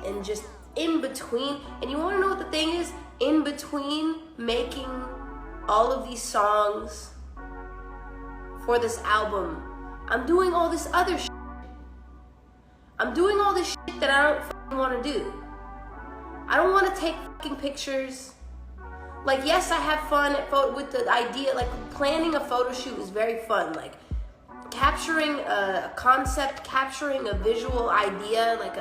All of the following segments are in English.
and just in between. And you want to know what the thing is? In between making all of these songs for this album, I'm doing all this other shit. I'm doing all this shit that I don't fucking want to do. I don't want to take fucking pictures. Like, yes, I have fun with the idea, like planning a photo shoot is very fun. Like capturing a concept, capturing a visual idea, like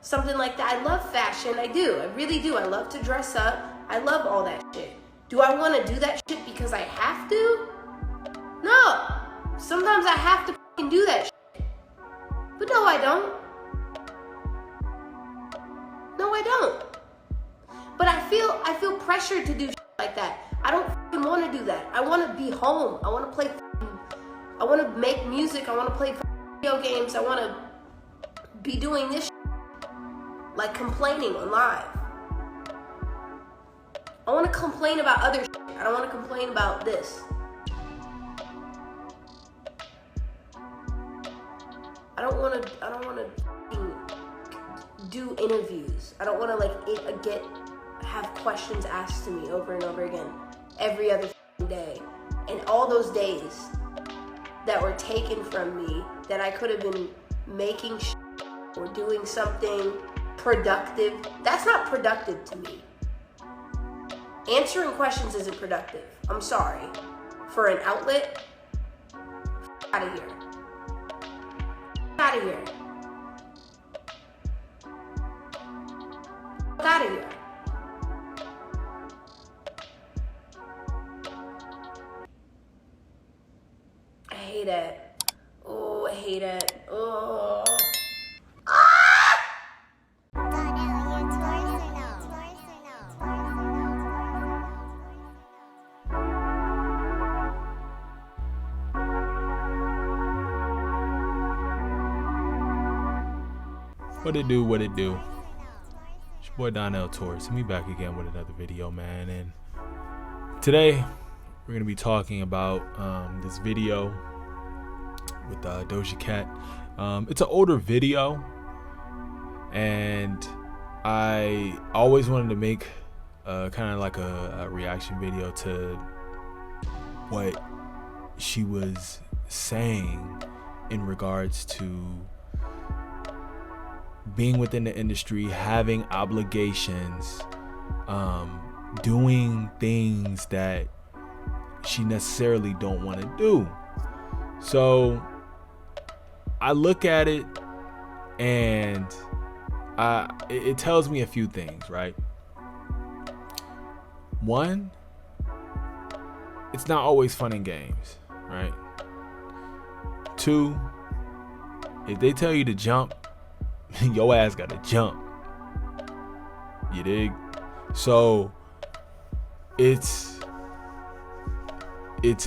something like that. I love fashion, I do, I really do. I love to dress up, I love all that shit. Do I want to do that shit because I have to? No. Sometimes I have to fucking do that shit. But no, I don't. No, I don't. But I feel pressured to do shit like that. I don't fucking want to do that. I want to be home. I want to play. I want to make music. I want to play video games. I want to be doing this shit. Like complaining on live. I want to complain about other shit. I don't want to complain about this. I don't want to do interviews. I don't want to have questions asked to me over and over again every other day. And all those days that were taken from me that I could have been making shit or doing something productive, that's not productive to me. Answering questions isn't productive. I'm sorry. For an outlet, out of here. Out of here. Out of here. I hate it. Oh, I hate it. Oh. What it do, what it do? It's your boy Donnell Torres. Me back again with another video, man. And today we're gonna be talking about this video with Doja Cat. It's an older video, and I always wanted to make kind of like a reaction video to what she was saying in regards to being within the industry, having obligations, doing things that she necessarily don't want to do. So I look at it and it tells me a few things, right? One, it's not always fun and games, right? Two, if they tell you to jump, your ass gotta jump. You dig? So it's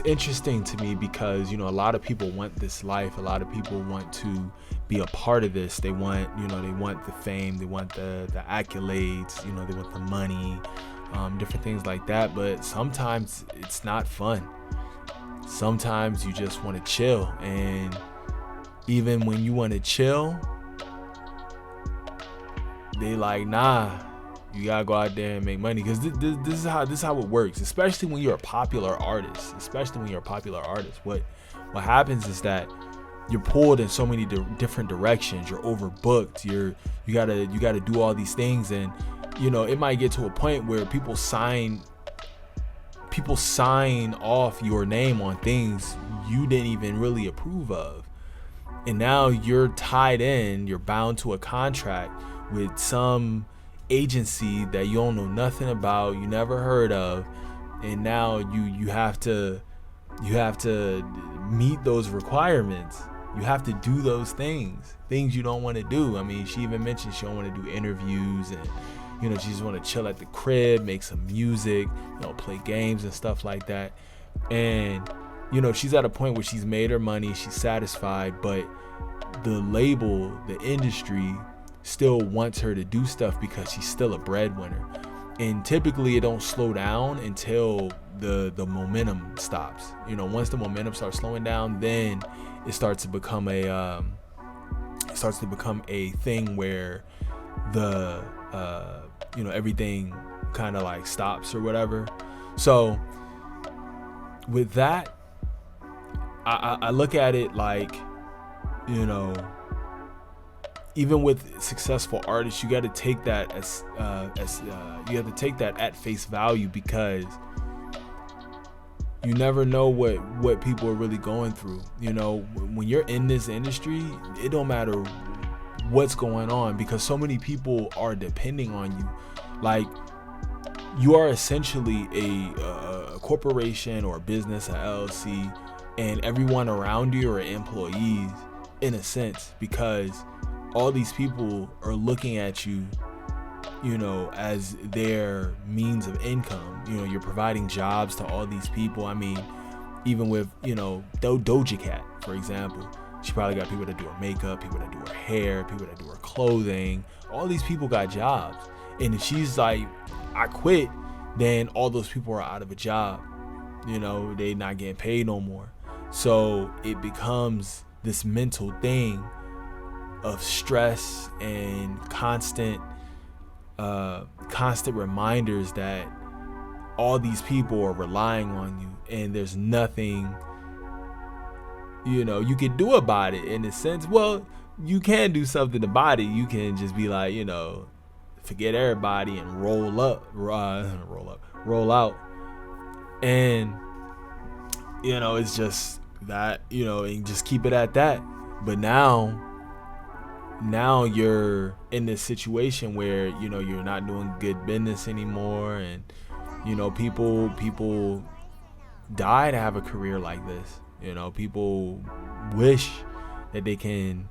interesting to me because, you know, a lot of people want this life. A lot of people want to be a part of this. They want, you know, they want the fame, they want the accolades, you know, they want the money, different things like that. But sometimes it's not fun. Sometimes you just want to chill, and even when you want to chill, they like, nah, you gotta go out there and make money, because this is how it works, especially when you're a popular artist. What happens is that you're pulled in so many different directions. You're overbooked. You gotta do all these things, and you know, it might get to a point where people sign off your name on things you didn't even really approve of, and now you're tied in. You're bound to a contract with some agency that you don't know nothing about, you never heard of, and now you have to meet those requirements. You have to do those things you don't want to do. I mean, she even mentioned she don't want to do interviews, and you know, she just want to chill at the crib, make some music, you know, play games and stuff like that. And you know, she's at a point where she's made her money, she's satisfied, but the label, the industry still wants her to do stuff because she's still a breadwinner. And typically it don't slow down until the momentum stops. You know, once the momentum starts slowing down, then it starts to become a thing where the everything kind of like stops or whatever. So with that, I look at it like, even with successful artists, you got to take that as you have to take that at face value, because you never know what people are really going through. When you're in this industry, it don't matter what's going on, because so many people are depending on you. Like, you are essentially a corporation or a business, a LLC, and everyone around you are employees in a sense, because all these people are looking at you, as their means of income. You're providing jobs to all these people. I mean, even with, Doja Cat, for example, she probably got people that do her makeup, people that do her hair, people that do her clothing. All these people got jobs. And if she's like, I quit, then all those people are out of a job. They not getting paid no more. So it becomes this mental thing of stress and constant reminders that all these people are relying on you, and there's nothing you can do about it. In a sense, well, you can do something about it. You can just be like, forget everybody and roll out, and it's just that, and just keep it at that. But now you're in this situation where you're not doing good business anymore, and people die to have a career like this. People wish that they can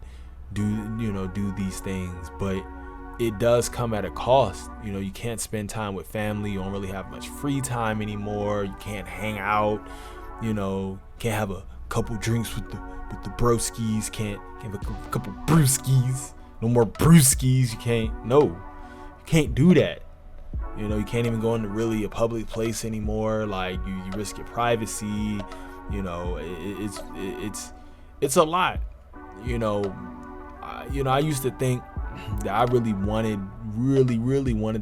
do these things, but it does come at a cost. You can't spend time with family. You don't really have much free time anymore. You can't hang out. Can't have a couple drinks with the broskies. Can't have a couple brewskis. No more brewskis. You can't do that. You can't even go into really a public place anymore. Like, you risk your privacy. It's a lot. I used to think that I really wanted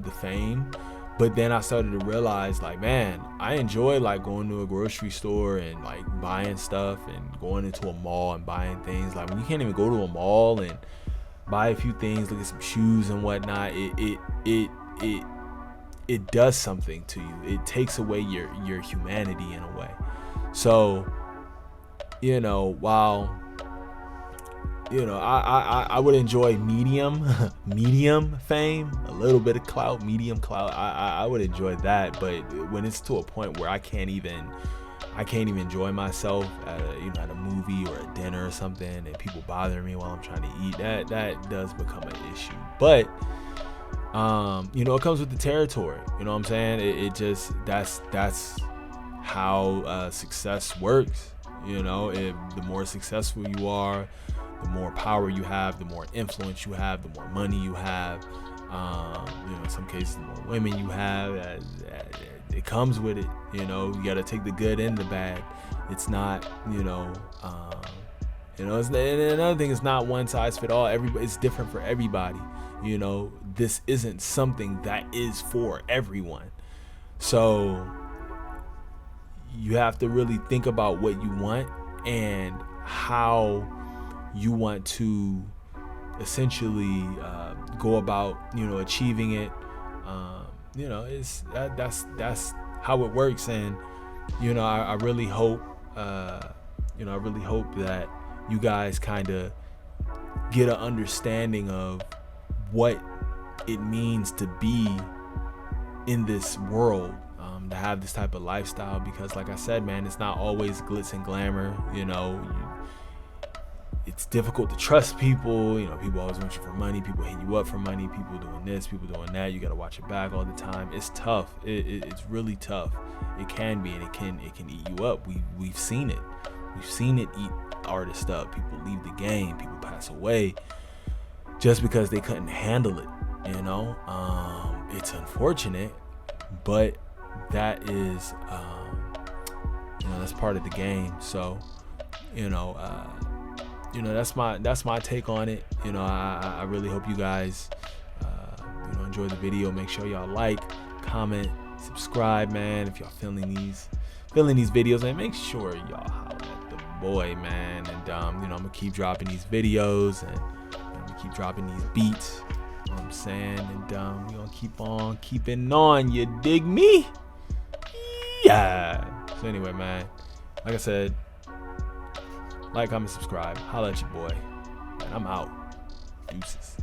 the fame, but then I started to realize, like, man, I enjoy like going to a grocery store and like buying stuff, and going into a mall and buying things. Like, when you can't even go to a mall and buy a few things, look at some shoes and whatnot, it does something to you. It takes away your humanity in a way. So, while I would enjoy medium fame, a little bit of clout, medium clout. I would enjoy that, but when it's to a point where I can't even enjoy myself at a movie or a dinner or something, and people bother me while I'm trying to eat, that does become an issue. But it comes with the territory. You know what I'm saying? It just that's how success works. If the more successful you are, the more power you have, the more influence you have, the more money you have. In some cases, the more women you have. It comes with it. You got to take the good and the bad. It's not, and another thing, it's not one size fit all. It's different for everybody. This isn't something that is for everyone. So you have to really think about what you want and how you want to essentially go about achieving it. That's how it works. And I really hope that you guys kind of get an understanding of what it means to be in this world, to have this type of lifestyle, because like I said, man, it's not always glitz and glamour. It's difficult to trust people. People always want you for money. People hit you up for money. People doing this, people doing that. You got to watch your back all the time. It's tough. It's really tough. It can be, and it can eat you up. We've seen it. We've seen it eat artists up. People leave the game. People pass away just because they couldn't handle it. It's unfortunate, but that is that's part of the game. So that's my take on it. I really hope you guys enjoyed the video, make sure y'all like, comment, subscribe, man. If y'all feeling these videos, and make sure y'all holler at the boy, man. And I'm gonna keep dropping these videos, and I'm gonna keep dropping these beats. You know what I'm saying? And we're gonna keep on keeping on. You dig me? Yeah. So anyway, man, like I said, like, comment, subscribe, holla at your boy, and I'm out. Deuces.